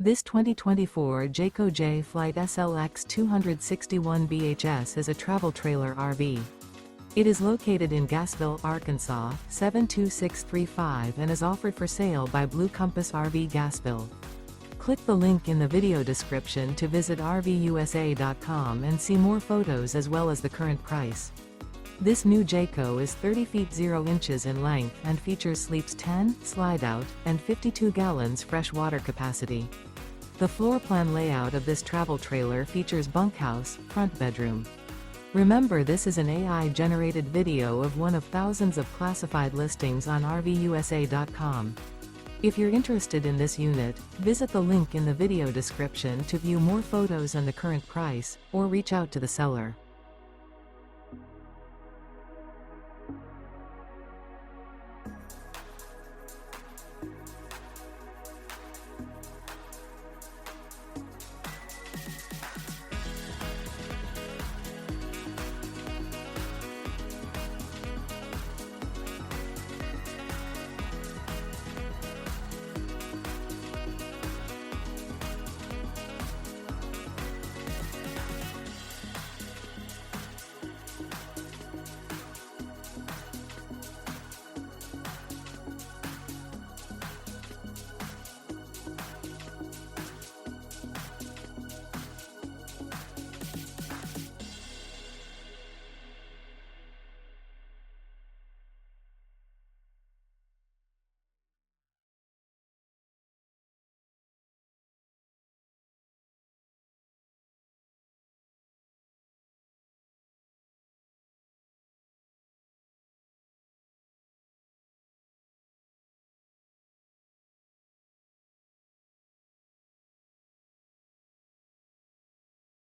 This 2024 Jayco Jay Flight SLX 261 BHS is a travel trailer RV. It is located in Gassville, Arkansas, 72635 and is offered for sale by Blue Compass RV Gassville. Click the link in the video description to visit RVUSA.com and see more photos as well as the current price. This new Jayco is 30 feet 0 inches in length and features sleeps 10, slide-out, and 52 gallons fresh water capacity. The floor plan layout of this travel trailer features bunkhouse, front bedroom. Remember, this is an AI-generated video of one of thousands of classified listings on RVUSA.com. If you're interested in this unit, visit the link in the video description to view more photos and the current price, or reach out to the seller.